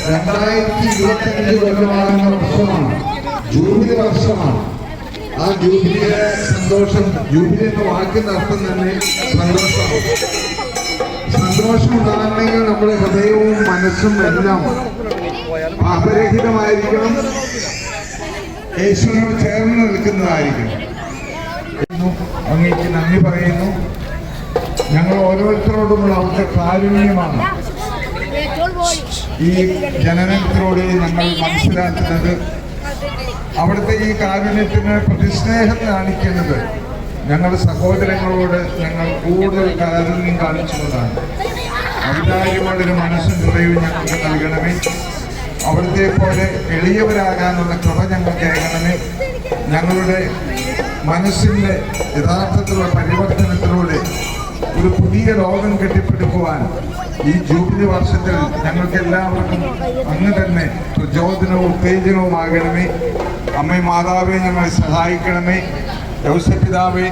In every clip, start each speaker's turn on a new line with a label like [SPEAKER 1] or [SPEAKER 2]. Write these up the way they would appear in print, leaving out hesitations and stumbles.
[SPEAKER 1] 2025 കൊല്ലമാകുന്ന വർഷമാണ്, ജൂബിലി വർഷമാണ്. ആ ജൂബിലിയുടെ സന്തോഷം, ജൂബിലി എന്ന വാക്കിന്റെ അർത്ഥം തന്നെ സന്തോഷമാണ്. സന്തോഷം ഉണ്ടാകണമെങ്കിൽ നമ്മുടെ ഹൃദയവും മനസ്സും എല്ലാം പാപരഹിതമായിരിക്കണം, യേശുവിനോട് ചേർന്ന് നിൽക്കുന്നതായിരിക്കണം. അങ്ങേക്ക് നന്ദി പറയുന്നു. ഞങ്ങൾ ഓരോരുത്തരോടുമുള്ള അവിടുത്തെ കാരുണ്യമാണ് ഈ ജനനത്തിലൂടെ ഞങ്ങൾ മനസ്സിലാക്കുന്നത്. അവിടുത്തെ ഈ കാരുണ്യത്തിന് പ്രതിസ്നേഹം കാണിക്കുന്നത് ഞങ്ങളുടെ സഹോദരങ്ങളോട് ഞങ്ങൾ കൂടുതൽ കാരുണ്യം കാണിച്ചുകൊണ്ടാണ്. ഔദാര്യമുള്ളൊരു മനസ്സും ഹൃദയവും ഞങ്ങൾക്ക് നൽകണമേ. അവിടുത്തെ പോലെ എളിയവരാകാനുള്ള കൃപ ഞങ്ങൾക്ക് ഏകണമേ. ഞങ്ങളുടെ മനസ്സിൻ്റെ യഥാർത്ഥത്തിലുള്ള പരിവർത്തനത്തിലൂടെ ഒരു പുതിയ ലോകം കെട്ടിപ്പടുക്കുവാൻ ഈ ജൂബിലി വർഷത്തിൽ ഞങ്ങൾക്ക് എല്ലാവർക്കും അങ്ങ് തന്നെ പ്രചോദനവും ഉത്തേജനവുമാകണമേ. അമ്മേ മാതാവെ ഞങ്ങളെ സഹായിക്കണമേ. യൗസപിതാവേ,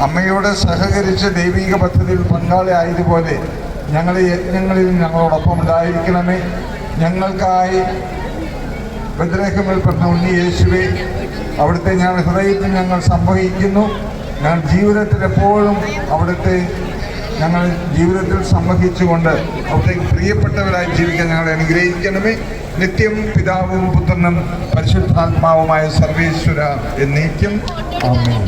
[SPEAKER 1] അമ്മയോട് സഹകരിച്ച് ദൈവിക പദ്ധതിയിൽ പങ്കാളിയായതുപോലെ ഞങ്ങളുടെ യജ്ഞങ്ങളിൽ ഞങ്ങളോടൊപ്പം ഉണ്ടായിരിക്കണമേ. ഞങ്ങൾക്കായി ബത്ലഹേമിൽ പിറന്ന ഉണ്ണി യേശുവേ, അവിടുത്തെ ഞങ്ങളുടെ ഹൃദയത്തിൽ ഞങ്ങൾ സംവഹിക്കുന്നു. ഞങ്ങൾ ജീവിതത്തിൽ എപ്പോഴും അവിടുത്തെ ഞങ്ങൾ ജീവിതത്തിൽ സംവഹിച്ചുകൊണ്ട് അവിടേക്ക് പ്രിയപ്പെട്ടവരായി ജീവിക്കാൻ ഞങ്ങളെ അനുഗ്രഹിക്കണമേ. നിത്യം പിതാവും പുത്രനും പരിശുദ്ധാത്മാവുമായ സർവേശ്വര എന്നേക്കും ആമേൻ.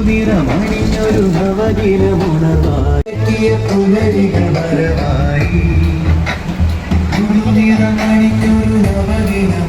[SPEAKER 2] നിറമണിഞ്ഞൊരു ഭവകില ഉണർവാക്കി പുതിയ പുലരികൾ വരവായി നിറമണിക്കൊരു നവദിനം.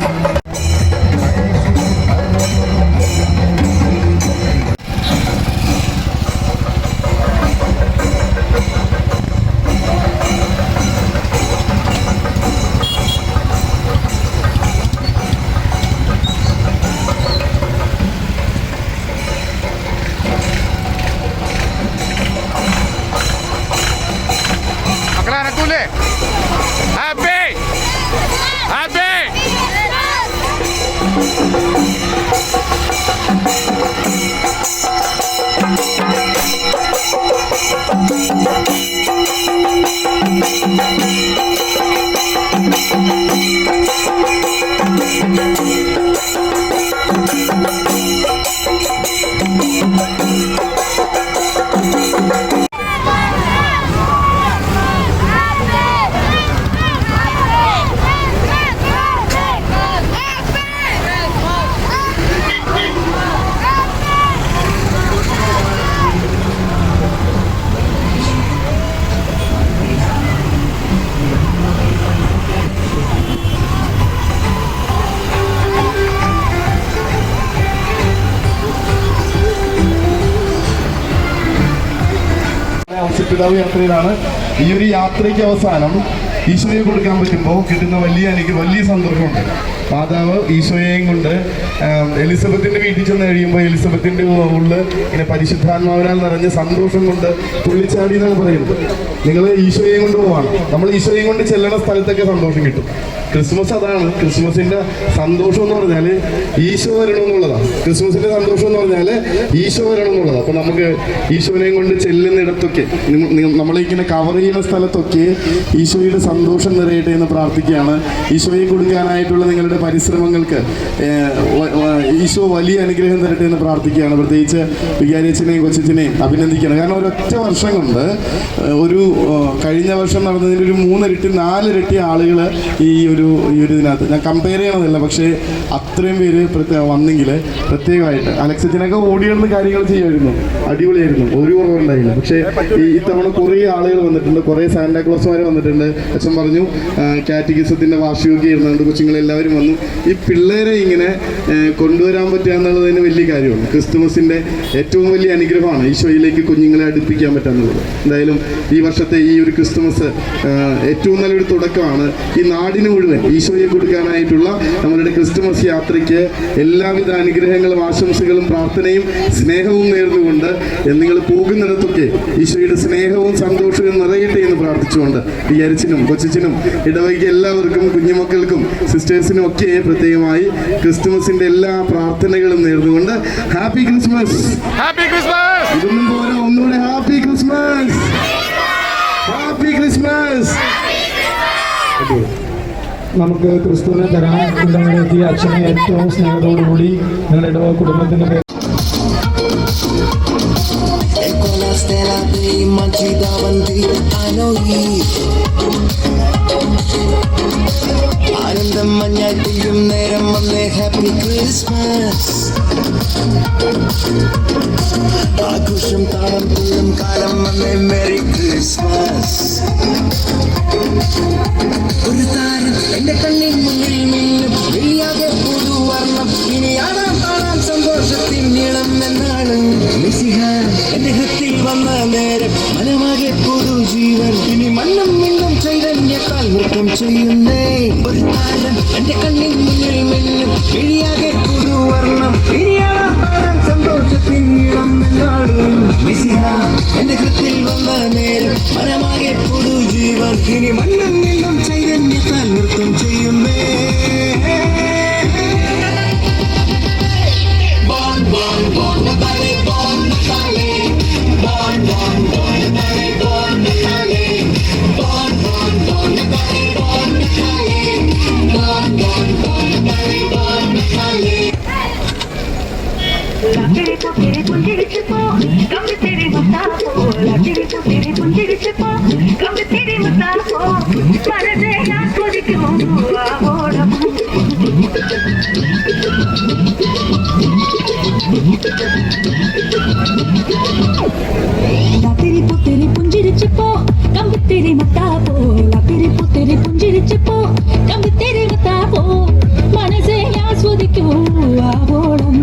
[SPEAKER 3] പിതാവ് യാത്രയിലാണ്. ഈ ഒരു യാത്രയ്ക്ക് അവസാനം ഈശോയെ കൊടുക്കാൻ പറ്റുമ്പോൾ കിട്ടുന്ന വലിയ സന്തോഷമുണ്ട്. മാതാവ് ഈശോയെയും കൊണ്ട് എലിസബത്തിന്റെ വീട്ടിൽ ചെന്ന് കഴിയുമ്പോൾ എലിസബത്തിന്റെ ഉള്ളിൽ ഇങ്ങനെ പരിശുദ്ധാത്മാവിനാൽ നിറഞ്ഞ സന്തോഷം കൊണ്ട് തുള്ളിച്ചാടി എന്നാണ് പറയുന്നത്. നിങ്ങൾ ഈശോയെയും കൊണ്ട് പോവാണ്. നമ്മൾ ഈശോയെയും കൊണ്ട് ചെല്ലണ സ്ഥലത്തൊക്കെ സന്തോഷം കിട്ടും. ക്രിസ്മസ് അതാണ്. ക്രിസ്മസിന്റെ സന്തോഷം എന്ന് പറഞ്ഞാൽ ഈശോ വരണം എന്നുള്ളതാണ്. ക്രിസ്മസിന്റെ സന്തോഷം എന്ന് പറഞ്ഞാൽ ഈശോ വരണം എന്നുള്ളതാണ്. അപ്പൊ നമുക്ക് ഈശോനെയും കൊണ്ട് ചെല്ലുന്നിടത്തൊക്കെ നമ്മളിങ്ങനെ കവർ ചെയ്യുന്ന സ്ഥലത്തൊക്കെ ഈശോയുടെ സന്തോഷം നിറയട്ടെ എന്ന് പ്രാർത്ഥിക്കുകയാണ്. ഈശോയെ കൊടുക്കാനായിട്ടുള്ള നിങ്ങളുടെ പരിശ്രമങ്ങൾക്ക് ഈശോ വലിയ അനുഗ്രഹം തരട്ടെ എന്ന് പ്രാർത്ഥിക്കുകയാണ്. പ്രത്യേകിച്ച് വികാരിയച്ഛനെയും കൊച്ചച്ഛനെയും അഭിനന്ദിക്കുകയാണ്. കാരണം ഒരൊറ്റ വർഷം കൊണ്ട് കഴിഞ്ഞ വർഷം നടന്നതിൻ്റെ ഒരു 3 ഇരട്ടി 4 ഇരട്ടി ആളുകൾ ഈ ഒരു ഇതിനകത്ത് ഞാൻ കമ്പയർ ചെയ്യണതല്ല, പക്ഷേ അത്രയും പേര് വന്നെങ്കിൽ പ്രത്യേകമായിട്ട് അലക്സത്തിനൊക്കെ ഓടിയിരുന്ന കാര്യങ്ങൾ ചെയ്യുമായിരുന്നു. അടിപൊളിയായിരുന്നു, ഒരു കുറവുണ്ടായില്ല. പക്ഷേ ഇത്തവണ കുറേ ആളുകൾ വന്നിട്ടുണ്ട്, കുറേ സാന്റാക്ലോസ്മാർ വന്നിട്ടുണ്ട്. അച്ഛൻ പറഞ്ഞു കാറ്റഗിസത്തിൻ്റെ വാർഷികമൊക്കെ ഇരുന്നുകൊണ്ട് കൊച്ചുങ്ങളെല്ലാവരും വന്നു. ഈ പിള്ളേരെ ഇങ്ങനെ കൊണ്ടുവരാൻ പറ്റുക എന്നുള്ളതിന് വലിയ കാര്യമാണ്. ക്രിസ്തുമസിൻ്റെ ഏറ്റവും വലിയ അനുഗ്രഹമാണ് ഈശോയിലേക്ക് കുഞ്ഞുങ്ങളെ അടുപ്പിക്കാൻ പറ്റുന്നത്. എന്തായാലും ഈ വർഷത്തെ ഈ ഒരു ക്രിസ്തുമസ് ഏറ്റവും നല്ലൊരു തുടക്കമാണ്. ഈ നാടിന് മുഴുവൻ ഈശോയെ കൊടുക്കാനായിട്ടുള്ള നമ്മളുടെ ക്രിസ്തുമസ് യാത്രയ്ക്ക് എല്ലാവിധ അനുഗ്രഹങ്ങളും ആശംസകളും പ്രാർത്ഥനയും സ്നേഹവും നേർന്നുകൊണ്ട് നിങ്ങൾ പോകുന്നിടത്തൊക്കെ ഈശോയുടെ സ്നേഹവും സന്തോഷവും നിറയട്ടെ എന്ന് പ്രാർത്ഥിച്ചുകൊണ്ട് വിചാരിച്ചിനും കൊച്ചിനും ഇടവയ്ക്ക് എല്ലാവർക്കും കുഞ്ഞുമക്കൾക്കും സിസ്റ്റേഴ്സിനും ഒക്കെ പ്രത്യേകമായി ക്രിസ്തുമസിന്റെ എല്ലാ പ്രാർത്ഥനകളും നേർന്നുകൊണ്ട് ഹാപ്പി ക്രിസ്മസ്. ഇതൊന്നും പോരാ, ഒന്നുകൂടെ ഹാപ്പി ക്രിസ്മസ്, ഹാപ്പി ക്രിസ്മസ്.
[SPEAKER 4] നമുക്ക് ക്രിസ്തുവിനെ തരാൻ എത്തിയ അച്ഛനെ ഏറ്റവും സ്നേഹത്തോടുകൂടി നിങ്ങളുടെ ഇടവ കുടുംബത്തിന്റെ പേര്
[SPEAKER 2] ആനന്ദം മഞ്ഞായി പെയ്യും നേരം വന്നേ ഹാപ്പി ക്രിസ്മസ്. ആഘോഷം താളം തുള്ളും കാലം വന്നേ മെറി ക്രിസ്മസ്. ഒരു താരം എന്റെ കണ്ണിൽ മുന്നിൽ മിന്നും വെള്ളിയാകെ പുതുവർണ്ണം ഇനി കാണാൻ സന്തോഷത്തിൻ നീളം എന്നാണ്. മിശിഹ എന്റെ ഹൃത്തിൽ വന്ന നേരം മനമാകെ പുതുജീവൻ ഇനി മണ്ണും മിന്നും ചൈതന്യത്താൽ നൃത്തം ചെയ്യുന്നേ. ഒരു താരം എന്റെ കണ്ണിൽ മുന്നിൽ മിന്നും വെള്ളിയാകെ പുതുവർണ്ണം ഇനി കാണാൻ സന്തോഷത്തിൻ നീളം എന്നാണ്. മിശിഹ എന്റെ ഹൃത്തിൽ വന്ന നേരം മനമാകെ പുതുജീവൻ ഇനി മണ്ണും മിന്നും ചൈതന്യത്താൽ നൃത്തം ചെയ്യുന്നേ. Bon, bon, bon Natale, bon Natale. Bon, bon, bon Natale, bon Natale. Bon, bon, bon Natale, bon Natale. Bon, bon, bon Natale, bon Natale. La tiri puntiri cipo, come tiri mustafa. La tiri puntiri cipo, come tiri mustafa. Para de la codico ahora. La tiri puntiri cipo.
[SPEAKER 5] കമ്പിത്തിരി മത്താപ്പോ കത്തിരി പുത്തിരി പുഞ്ചിരിച്ചപ്പോ കമ്പിത്തിരി മത്താപ്പോ മനസ്സെ ആസ്വദിക്കൂ ആവോളം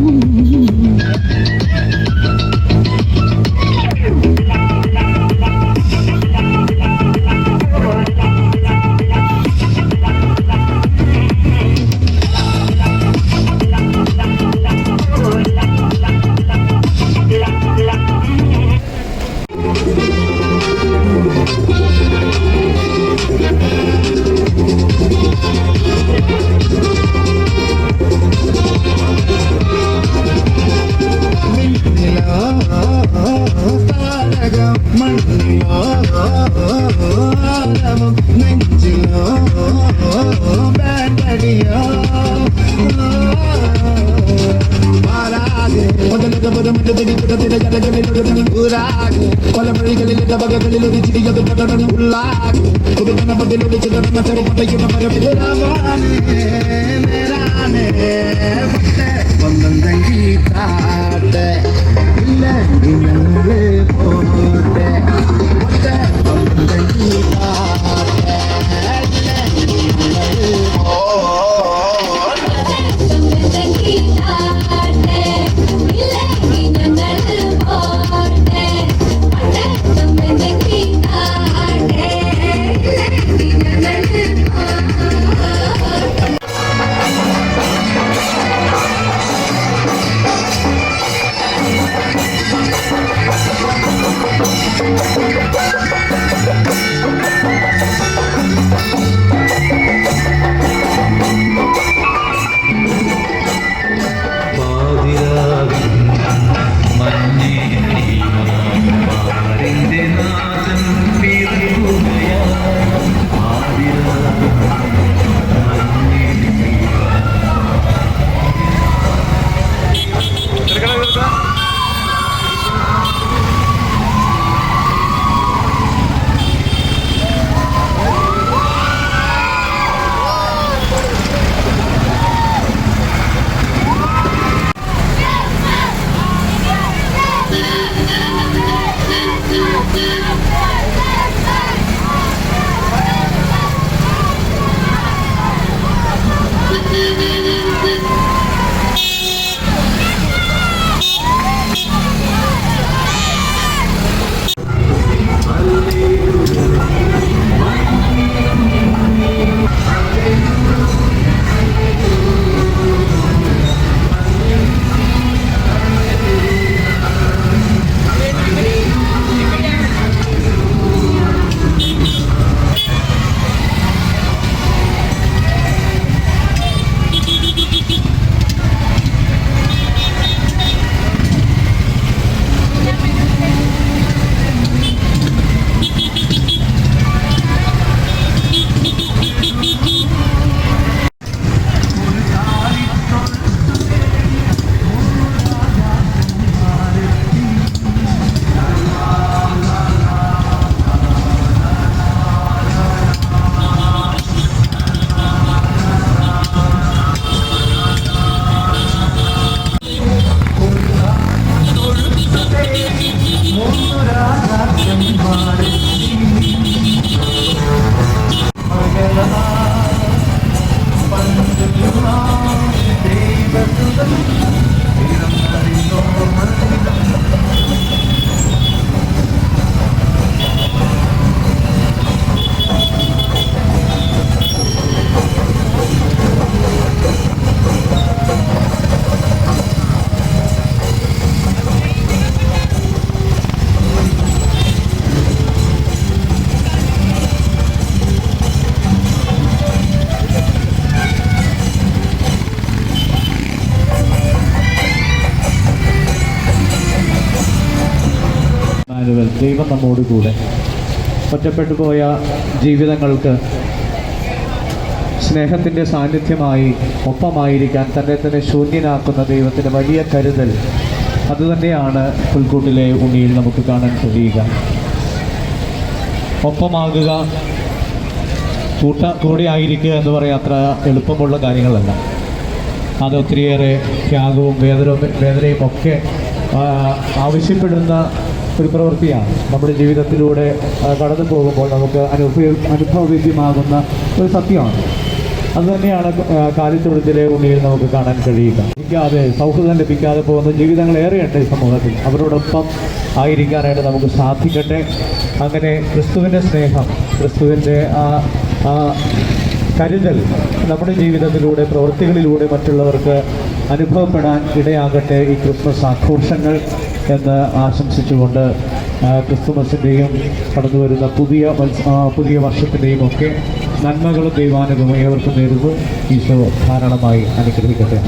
[SPEAKER 6] ദൈവം നമ്മോടുകൂടെ. ഒറ്റപ്പെട്ടു പോയ ജീവിതങ്ങൾക്ക് സ്നേഹത്തിൻ്റെ സാന്നിധ്യമായി ഒപ്പമായിരിക്കാൻ തന്നെ തന്നെ ശൂന്യനാക്കുന്ന ദൈവത്തിൻ്റെ വലിയ കരുതൽ അതുതന്നെയാണ് പുൽക്കൂട്ടിലെ ഉണ്ണിയിൽ നമുക്ക് കാണാൻ കഴിയുക. ഒപ്പമാകുക, കൂടെ ആയിരിക്കുക എന്ന് പറയാൻ അത്ര എളുപ്പമുള്ള കാര്യങ്ങളല്ല. അത് ഒത്തിരിയേറെ ത്യാഗവും വേദനയും ഒക്കെ ആവശ്യപ്പെടുന്ന ഒരു പ്രവൃത്തിയാണ്. നമ്മുടെ ജീവിതത്തിലൂടെ കടന്നു പോകുമ്പോൾ നമുക്ക് അനുഭവവേദ്യമാകുന്ന ഒരു സത്യമാണ്. അതുതന്നെയാണ് കാലിത്തൊഴുത്തിലെ ഉണ്ണിയിൽ നമുക്ക് കാണാൻ കഴിയുക. സൗഹൃദം ലഭിക്കാതെ പോകുന്ന ജീവിതങ്ങളേറെയുണ്ട് ഈ സമൂഹത്തിൽ. അവരോടൊപ്പം ആയിരിക്കാനായിട്ട് നമുക്ക് സാധിക്കട്ടെ. അങ്ങനെ ക്രിസ്തുവിൻ്റെ സ്നേഹം, ക്രിസ്തുവിൻ്റെ ആ കരുതൽ നമ്മുടെ ജീവിതത്തിലൂടെ, പ്രവൃത്തികളിലൂടെ മറ്റുള്ളവർക്ക് അനുഭവപ്പെടാൻ ഇടയാകട്ടെ ഈ ക്രിസ്മസ് ആഘോഷങ്ങൾ എന്ന് ആശംസിച്ചുകൊണ്ട് ക്രിസ്തുമസിൻ്റെയും കടന്നു വരുന്ന പുതിയ വർഷത്തിൻ്റെയും ഒക്കെ നന്മകളും ദൈവാനുഗ്രഹവും ഏവർക്കും നേരുന്നു. ഈശോ ധാരാളമായി അനുഗ്രഹിക്കട്ടെ.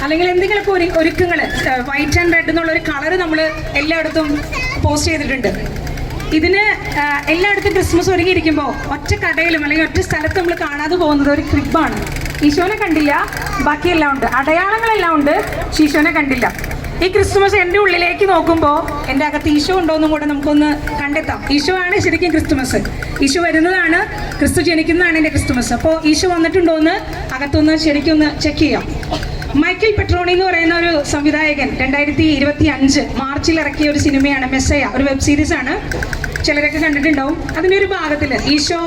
[SPEAKER 7] അല്ലെങ്കിൽ എന്തെങ്കിലുമൊക്കെ ഒരുക്കങ്ങൾ, വൈറ്റ് ആൻഡ് റെഡ് എന്നുള്ള ഒരു കളർ നമ്മൾ എല്ലായിടത്തും പോസ്റ്റ് ചെയ്തിട്ടുണ്ട്. ഇതിന് എല്ലായിടത്തും ക്രിസ്മസ് ഒരുങ്ങിയിരിക്കുമ്പോൾ ഒറ്റ കടയിലും അല്ലെങ്കിൽ ഒറ്റ സ്ഥലത്ത് നമ്മൾ കാണാതെ പോകുന്നത് ഒരു ക്രിബാണ്. ഈശോനെ കണ്ടില്ല, ബാക്കിയെല്ലാം ഉണ്ട്, അടയാളങ്ങളെല്ലാം ഉണ്ട്, ഈശോനെ കണ്ടില്ല. ഈ ക്രിസ്മസ് എൻ്റെ ഉള്ളിലേക്ക് നോക്കുമ്പോൾ എൻ്റെ അകത്ത് ഈശോ ഉണ്ടോയെന്നും കൂടെ നമുക്കൊന്ന് കണ്ടെത്താം. ഈശോ ആണ് ശരിക്കും ക്രിസ്തുമസ്. ഈശോ വരുന്നതാണ്, ക്രിസ്തു ജനിക്കുന്നതാണ് എൻ്റെ ക്രിസ്തുമസ്. അപ്പോൾ ഈശോ വന്നിട്ടുണ്ടോ എന്ന് അകത്തൊന്ന് ശരിക്കും ഒന്ന് ചെക്ക് ചെയ്യാം. മൈക്കിൾ പെട്രോണി എന്ന് പറയുന്ന ഒരു സംവിധായകൻ 2025 മാർച്ചിൽ ഇറക്കിയ ഒരു സിനിമയാണ് മെസ്സയ, ഒരു വെബ് സീരീസ് ആണ്. ചിലരൊക്കെ കണ്ടിട്ടുണ്ടാവും. അതിൻ്റെ ഒരു ഭാഗത്തിൽ ഈശോ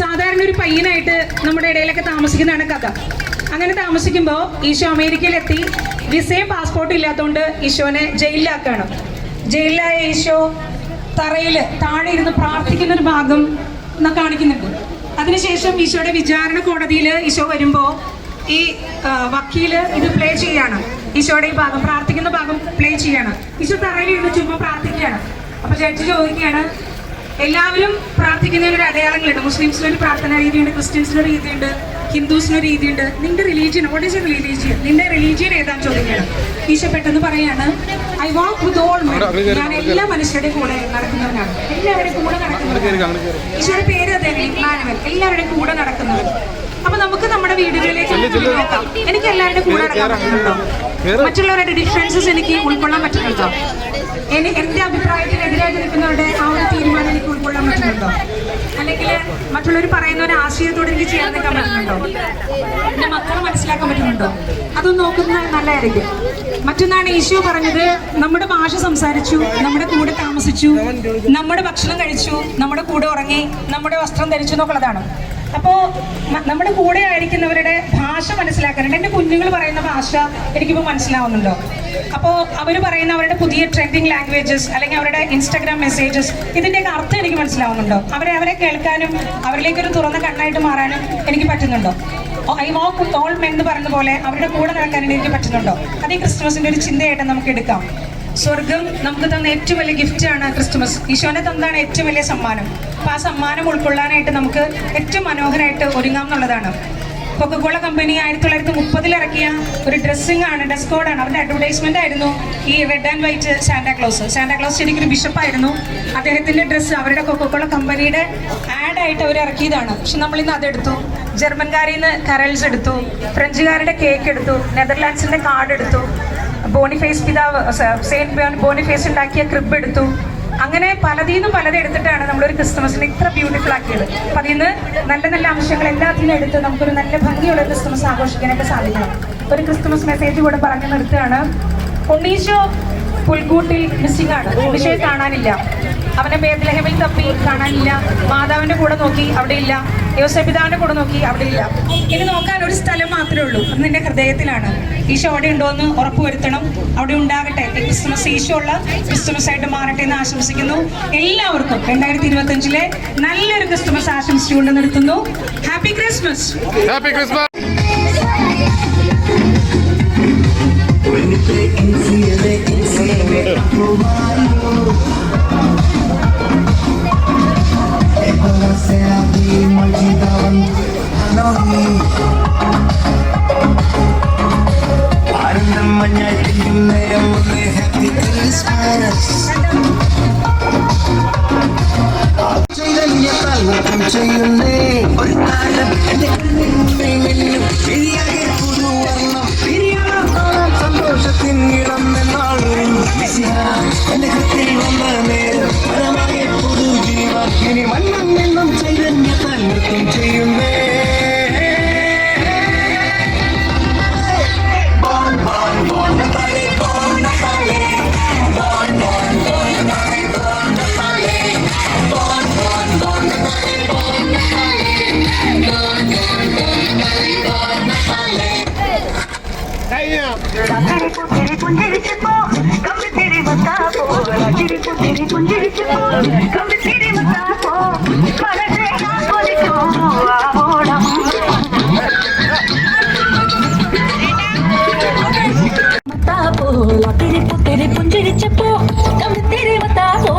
[SPEAKER 7] സാധാരണ ഒരു പയ്യനായിട്ട് നമ്മുടെ ഇടയിലൊക്കെ താമസിക്കുന്നതാണ് കഥ. അങ്ങനെ താമസിക്കുമ്പോൾ ഈശോ അമേരിക്കയിലെത്തി, വിസയും പാസ്പോർട്ടും ഇല്ലാത്തതുകൊണ്ട് ഈശോനെ ജയിലിലാക്കുകയാണ്. ജയിലിലായ ഈശോ തറയിൽ താഴെ ഇരുന്ന് പ്രാർത്ഥിക്കുന്ന ഒരു ഭാഗം കാണിക്കുന്നുണ്ട്. അതിനുശേഷം ഈശോയുടെ വിചാരണ കോടതിയിൽ ഈശോ വരുമ്പോൾ ഈ വക്കീല് ഇത് പ്ലേ ചെയ്യാണ്. ഈശോയുടെ ഈ ഭാഗം, പ്രാർത്ഥിക്കുന്ന ഭാഗം പ്ലേ ചെയ്യാണ്. ഈശോ തറയിൽ ഇരുന്ന് ചുമ്മാ പ്രാർത്ഥിക്കുകയാണ്. അപ്പൊ ജഡ്ജി ചോദിക്കുകയാണ്, എല്ലാവരും പ്രാർത്ഥിക്കുന്നതിനൊരു അടയാളങ്ങളുണ്ട്. മുസ്ലിംസിനൊരു പ്രാർത്ഥനാ രീതിയുണ്ട്, ക്രിസ്ത്യൻസിനൊരു രീതിയുണ്ട്, ഹിന്ദുസിനൊരു രീതിയുണ്ട്. നിന്റെ religion, what is your religion? നിന്റെ റിലീജിയൻ ഏതാന്ന് ചോദിക്കുകയാണ്. ഈശോ പെട്ടെന്ന് പറയാണ്, I walk with all men. ഞാൻ എല്ലാ മനുഷ്യരുടെയും കൂടെ നടക്കുന്നവനാണ്, എല്ലാവരുടെയും കൂടെ നടക്കുന്നവനാണ്. ഈശോയുടെ പേര് അതെ, ഇമ്മാനുവൽ, എല്ലാവരുടെയും കൂടെ നടക്കുന്നവൻ. അപ്പൊ നമുക്ക് നമ്മുടെ വീടുകളിലേക്ക് നോക്കാം. എനിക്ക് എല്ലാവരുടെ കൂടെ നടക്കാൻ പറ്റുന്നുണ്ടോ? മറ്റുള്ളവരുടെ ഡിഫറൻസസ് എനിക്ക് ഉൾക്കൊള്ളാൻ പറ്റുന്നുണ്ടോ? എന്റെ അഭിപ്രായത്തിനെതിരായിട്ട് നിൽക്കുന്നവരുടെ ആ ഒരു തീരുമാനം എനിക്ക് ഉൾക്കൊള്ളാൻ പറ്റുന്നുണ്ടോ? അല്ലെങ്കിൽ മറ്റുള്ളവർ പറയുന്ന ഒരു ആശയത്തോട് എനിക്ക് ചെയ്യാൻ നിൽക്കാൻ പറ്റുന്നുണ്ടോ? എന്റെ മക്കളെ മനസ്സിലാക്കാൻ പറ്റുന്നുണ്ടോ? അതൊന്നും നോക്കുന്നത് നല്ലതായിരിക്കും. മറ്റൊന്നാണ് ഈശോ പറഞ്ഞത്, നമ്മുടെ ഭാഷ സംസാരിച്ചു, നമ്മുടെ കൂടെ താമസിച്ചു, നമ്മുടെ ഭക്ഷണം കഴിച്ചു, നമ്മുടെ കൂടെ ഉറങ്ങി, നമ്മുടെ വസ്ത്രം ധരിച്ചു എന്നുള്ളതാണ്. അപ്പോൾ നമ്മുടെ കൂടെ ആയിരിക്കുന്നവരുടെ ഭാഷ മനസ്സിലാക്കാനുണ്ട്. എൻ്റെ കുഞ്ഞുങ്ങൾ പറയുന്ന ഭാഷ എനിക്കിപ്പോൾ മനസ്സിലാവുന്നുണ്ടോ? അപ്പോൾ അവർ പറയുന്ന അവരുടെ പുതിയ ട്രെൻഡിങ് ലാംഗ്വേജസ് അല്ലെങ്കിൽ അവരുടെ ഇൻസ്റ്റാഗ്രാം മെസ്സേജസ്, ഇതിൻ്റെയൊക്കെ അർത്ഥം എനിക്ക് മനസ്സിലാവുന്നുണ്ടോ? അവരെ കേൾക്കാനും അവരിലേക്കൊരു തുറന്ന കണ്ണായിട്ട് മാറാനും എനിക്ക് പറ്റുന്നുണ്ടോ? I walk with all men എന്ന് പറയുന്ന പോലെ അവരുടെ കൂടെ നടക്കാനും എനിക്ക് പറ്റുന്നുണ്ടോ? അത് ഈ ക്രിസ്മസിൻ്റെ ഒരു ചിന്തയായിട്ട് നമുക്ക് എടുക്കാം. സ്വർഗം നമുക്ക് തന്ന ഏറ്റവും വലിയ ഗിഫ്റ്റാണ് ക്രിസ്തുമസ്. ഈശോനെ തന്നതാണ് ഏറ്റവും വലിയ സമ്മാനം. അപ്പോൾ ആ സമ്മാനം ഉൾക്കൊള്ളാനായിട്ട് നമുക്ക് ഏറ്റവും മനോഹരമായിട്ട് ഒരുങ്ങാം എന്നുള്ളതാണ്. കൊക്കക്കോള കമ്പനി 1930 ഇറക്കിയ ഒരു ഡ്രസ്സിംഗ് ആണ്, ഡ്രസ് കോഡാണ്. അവരുടെ അഡ്വർടൈസ്മെന്റ് ആയിരുന്നു ഈ red and white Santa Claus. Santa Claus ശരിക്കും ഒരു ബിഷപ്പായിരുന്നു. അദ്ദേഹത്തിന്റെ ഡ്രസ്സ് അവരുടെ കൊക്കക്കോള കമ്പനിയുടെ ആഡായിട്ട് അവർ ഇറക്കിയതാണ്. പക്ഷെ നമ്മളിന്ന് അതെടുത്തു. ജർമ്മൻകാരിൽ നിന്ന് കരൽസ് എടുത്തു, ഫ്രഞ്ചുകാരുടെ കേക്ക് എടുത്തു, നെതർലാൻഡ്സിന്റെ കാർഡ് എടുത്തു, ബോണിഫേസ് പിതാവ് സെയിന്റ് ബോണിഫേസ് ഉണ്ടാക്കിയ ക്രിബ് എടുത്തു. അങ്ങനെ പലതീന്നും പലതും എടുത്തിട്ടാണ് നമ്മളൊരു ക്രിസ്മസിനെ ഇത്ര ബ്യൂട്ടിഫുൾ ആക്കിയത്. അപ്പം അതിൽ നിന്ന് നല്ല നല്ല അംശങ്ങൾ എല്ലാത്തിനും എടുത്ത് നമുക്കൊരു നല്ല ഭംഗിയുള്ള ക്രിസ്മസ് ആഘോഷിക്കാനായിട്ട് സാധിക്കണം. ഒരു ക്രിസ്മസ് മെസ്സേജ് കൂടെ പറഞ്ഞു നിർത്തുകയാണ്. ഉണ്ണീശോ പുൽക്കൂട്ടിൽ മിസ്സിംഗ് ആണ്. ഉണ്ണീശോയെ കാണാനില്ല. അവനെ ബേത്ലഹേമിൽ തപ്പി കാണാനില്ല. മാതാവിൻ്റെ കൂടെ നോക്കി, അവിടെ ഇല്ല. യോസേപ്പിതാവിൻ്റെ കൂടെ നോക്കി, അവിടെ ഇല്ല. ഇനി നോക്കാൻ ഒരു സ്ഥലം മാത്രമേ ഉള്ളൂ, അത് നിന്റെ ഹൃദയത്തിലാണ്. ഈശോ അവിടെ ഉണ്ടോ എന്ന് ഉറപ്പുവരുത്തണം. അവിടെ ഉണ്ടാകട്ടെ. ക്രിസ്മസ് ഈശോ ഉള്ള ക്രിസ്മസ് ആയിട്ട് മാറട്ടെ എന്ന് ആശംസിക്കുന്നു. എല്ലാവർക്കും 2025 നല്ലൊരു ക്രിസ്മസ് ആശംസിച്ചുകൊണ്ട് നിർത്തുന്നു. Happy Christmas.
[SPEAKER 8] Happy Christmas.
[SPEAKER 2] ചെയ്യുന്നേ ഒരു കാലം സന്തോഷത്തിൻ ഇളം എന്നാളും എന്റെ കത്തിൽ വന്ന നേരം പരമായ പുതുജീവൻ ഇനി മണ്ണം നിന്നും ചൈതന്യത്താൽ നൃത്തം ചെയ്യുന്നേ.
[SPEAKER 5] പുഞ്ചിരിച്ചപ്പോ കമ്പിത്തിരി മത്താപ്പോ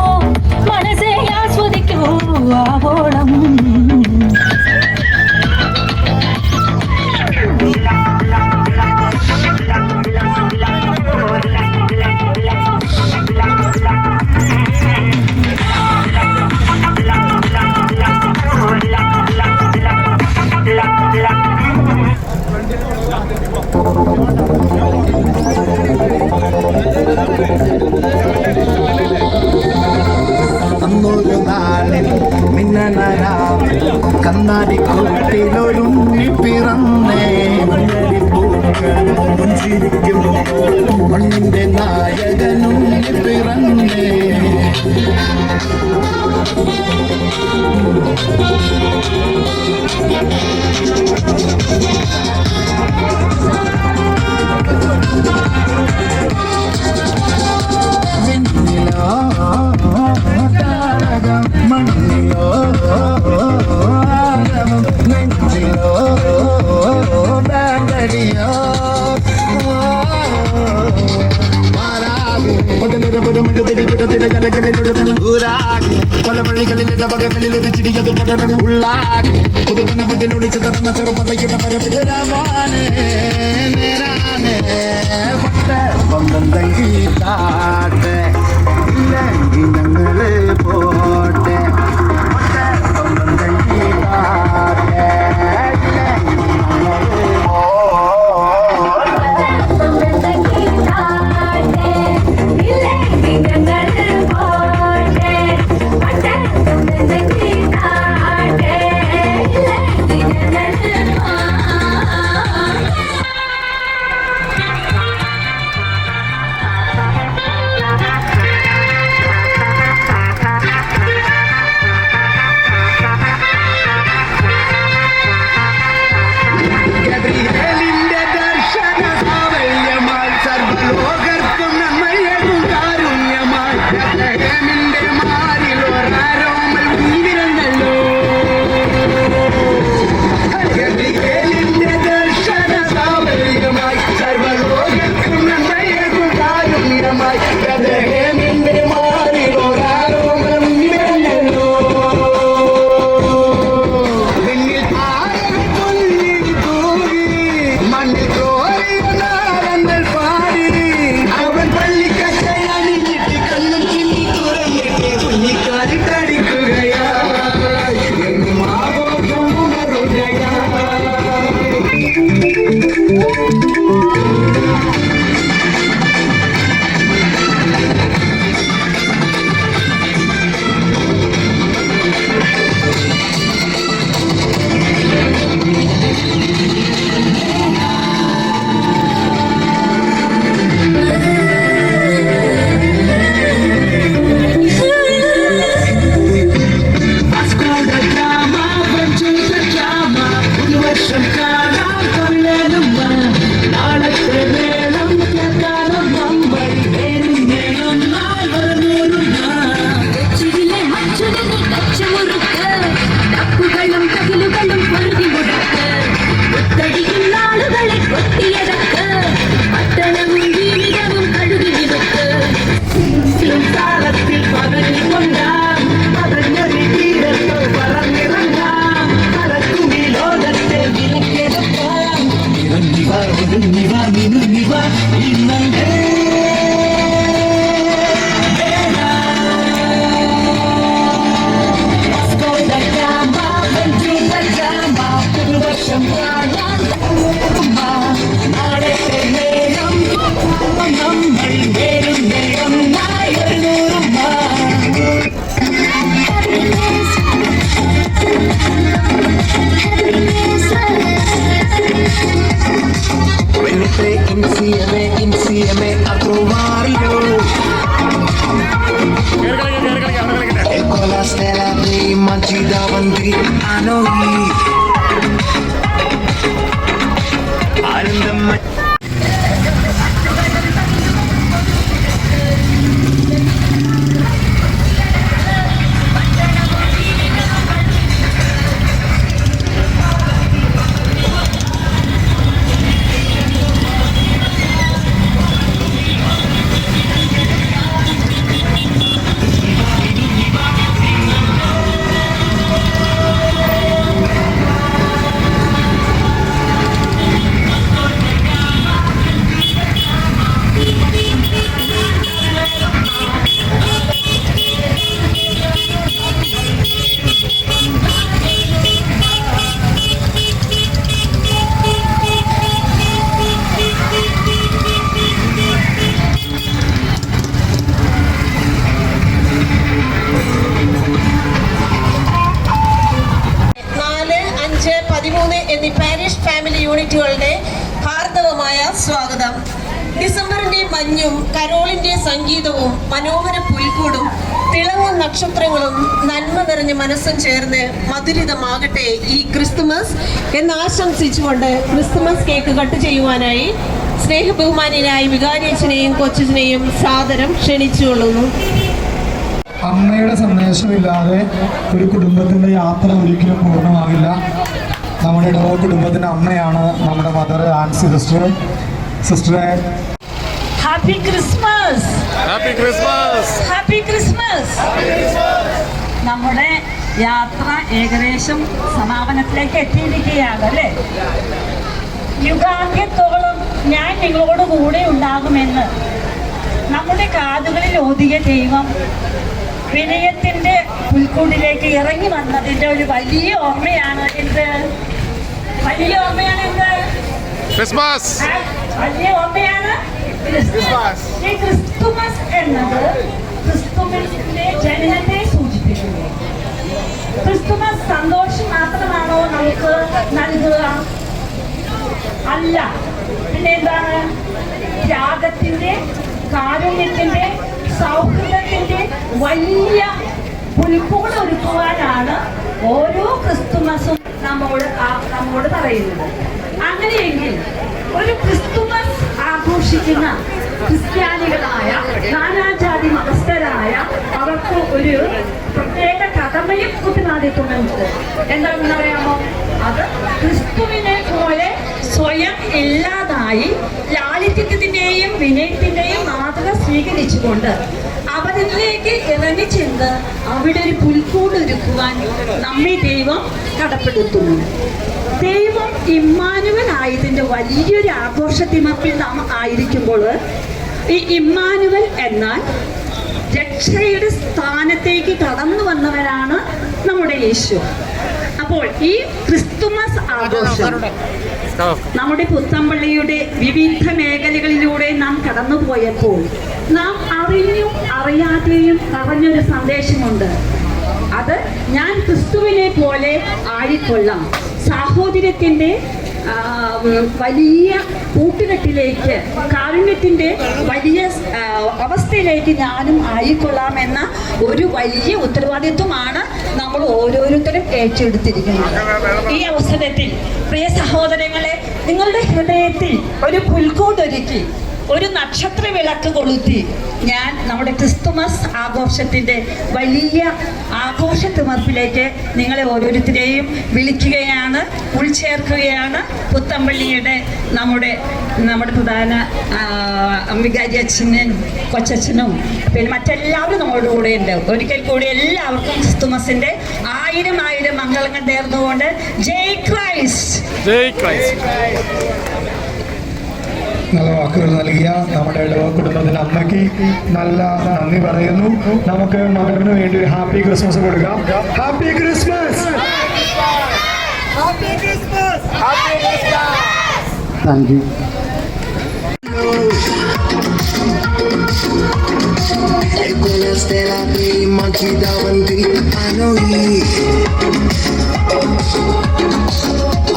[SPEAKER 5] മനസ്സെ ആസ്വദിക്കൂ ആവോളം.
[SPEAKER 2] കണ്ണാടി കൂട്ടിലൊരുണ്ണി പിറന്നേ മണ്ണിന്റെ നായകനുണ്ണി പിറന്നേ മണ്ണിലോ നെഞ്ചിലോ ബാങ്കടിയോ തങ്കീട്ടാട്ടെ ഇല്ലെങ്കിൽ ഞങ്ങള് പോട്ടെ തങ്കീട്ടാട്ടെ insieme a trovarlo. Ecco la stella prima ci davanti a noi.
[SPEAKER 8] 3 എന്നീ പാരിഷ് ഫാമിലി യൂണിറ്റുകളുടെ ഹാർദവമായ സ്വാഗതം. ഡിസംബറിന്റെ മഞ്ഞും കരോളിന്റെ സംഗീതവും മനോഹര പുൽക്കൂടും തിളങ്ങും നക്ഷത്രങ്ങളും നന്മ നിറഞ്ഞ മനസ്സും ചേർന്ന് മധുരിതമാകട്ടെ ഈ ക്രിസ്തുമസ് എന്നാശംസിച്ചുകൊണ്ട് ക്രിസ്തുമസ് കേക്ക് കട്ട് ചെയ്യുവാനായി സ്നേഹബഹുമാനിയായ വികാരിയച്ഛനെയും കൊച്ചച്ഛനെയും സാദരം ക്ഷണിച്ചുകൊള്ളുന്നു.
[SPEAKER 4] അമ്മയുടെ സന്ദേശമില്ലാതെ ഒരു കുടുംബത്തിൻ്റെ യാത്ര ഒരിക്കലും പൂർണ്ണമാകില്ല. നമ്മുടെ ഇടവക കുടുംബത്തിൻ്റെ അമ്മയാണ് നമ്മുടെ മദർ ആൻസി സിസ്റ്ററെ
[SPEAKER 5] happy Christmas, happy Christmas, happy Christmas. നമ്മുടെ യാത്ര ഏകദേശം സമാപനത്തിലേക്ക് എത്തിയിരിക്കുകയാണ് അല്ലേ? യുഗാന്ത്യത്തോളം ഞാൻ നിങ്ങളോട് കൂടെ ഉണ്ടാകുമെന്ന് നമ്മുടെ കാതുകളിൽ ഓതിയ ദൈവം വിനയത്തിന്റെ പുൽക്കൂടിലേക്ക് ഇറങ്ങി വന്നതിന്റെ ഒരു വലിയ ഓർമ്മയാണ് എന്ത്? വലിയ ഓർമ്മയാണ് എന്ത്? ക്രിസ്മസ്. വലിയ ഓർമ്മയാണ് ക്രിസ്മസ്. ഈ ക്രിസ്തുമസ് എന്നത് ക്രിസ്തുവിന്റെ ജനനത്തെ സൂചിപ്പിക്കുന്നു. ക്രിസ്തുമസ് സന്തോഷം മാത്രമാണോ നമുക്ക് നൽകുക? അല്ല. പിന്നെ എന്താണ്? ത്യാഗത്തിന്റെ, കാരുണ്യത്തിന്റെ, സൗഹൃദത്തിന്റെ വലിയ പുൽക്കൂട് ഒരുക്കുവാനാണ് ഓരോ ക്രിസ്തുമസും നമ്മോട് പറയുന്നത്. അങ്ങനെയെങ്കിൽ ഒരു ക്രിസ്തുമസ് ആഘോഷിക്കുന്ന ക്രിസ്ത്യാനികളായ നാനാജാതി മതസ്ഥരായ അവർക്ക് ഒരു പ്രത്യേക കടമയും ഉത്തരവാദിത്വമുണ്ട്. എന്താണെന്ന് അറിയാമോ? അത് ക്രിസ്തുവിനെ പോലെ സ്വയം ഇല്ലാതായി ലാളിത്യത്തിന്റെയും വിനയത്തിന്റെയും മാതൃക സ്വീകരിച്ചുകൊണ്ട് അവരിലേക്ക് ഇറങ്ങിച്ചെന്ന് അവിടെ ഒരു പുൽക്കൂട് ഒരുക്കുവാൻ നമ്മെ ദൈവം കടപ്പെടുത്തുന്നു. ദൈവം ഇമ്മാനുവൽ ആയതിൻ്റെ വലിയൊരു ആഘോഷത്തിമപ്പിൽ നാം ആയിരിക്കുമ്പോൾ ഈ ഇമ്മാനുവൽ എന്നാൽ രക്ഷയുടെ സ്ഥാനത്തേക്ക് കടന്നു വന്നവരാണ് നമ്മുടെ യേശു. അപ്പോൾ ഈ ക്രിസ്തുമസ് ആഘോഷം നമ്മുടെ പുത്തമ്പള്ളിയുടെ വിവിധ മേഖലകളിലൂടെ നാം കടന്നുപോയപ്പോൾ നാം അറിഞ്ഞും അറിയാതെയും പറഞ്ഞൊരു സന്ദേശമുണ്ട്. അത് ഞാൻ ക്രിസ്തുവിനെ പോലെ ആയിക്കൊള്ളാം. സാഹോദര്യത്തിൻ്റെ വലിയ കൂട്ടുകെട്ടിലേക്ക്, കാരുണ്യത്തിൻ്റെ വലിയ അവസ്ഥയിലേക്ക് ഞാനും ആയിക്കൊള്ളാമെന്ന ഒരു വലിയ ഉത്തരവാദിത്വമാണ് നമ്മൾ ഓരോരുത്തരും ഏറ്റെടുത്തിരിക്കുന്നത്. ഈ അവസരത്തിൽ പ്രിയ സഹോദരങ്ങളെ, നിങ്ങളുടെ ഹൃദയത്തിൽ ഒരു പുൽക്കൂടൊരുക്കി ഒരു നക്ഷത്ര വിളക്ക് കൊളുത്തി ഞാൻ നമ്മുടെ ക്രിസ്തുമസ് ആഘോഷത്തിൻ്റെ വലിയ ആഘോഷത്തിമർപ്പിലേക്ക് നിങ്ങളെ ഓരോരുത്തരെയും വിളിക്കുകയാണ്, ഉൾച്ചേർക്കുകയാണ്. പുത്തമ്പള്ളിയുടെ നമ്മുടെ പ്രധാന വികാരി അച്ഛനും കൊച്ചച്ഛനും പിന്നെ മറ്റെല്ലാവരും നമ്മുടെ കൂടെ ഉണ്ട്. ഒരിക്കൽ കൂടി എല്ലാവർക്കും ക്രിസ്തുമസിൻ്റെ ആയിരം മംഗളങ്ങൾ നേർന്നുകൊണ്ട് ജയ് ക്രൈസ്റ്റ്.
[SPEAKER 6] ജയ് ക്രൈസ്റ്റ്.
[SPEAKER 4] നല്ല വാക്കുകൾ നൽകിയ നമ്മുടെ ഇടവക കുടുംബത്തിൻ്റെ അമ്മയ്ക്ക് നല്ല നന്ദി പറയുന്നു. നമുക്ക് മകന് വേണ്ടി ഒരു ഹാപ്പി ക്രിസ്മസ് കൊടുക്കാം. Happy Christmas. Thank you.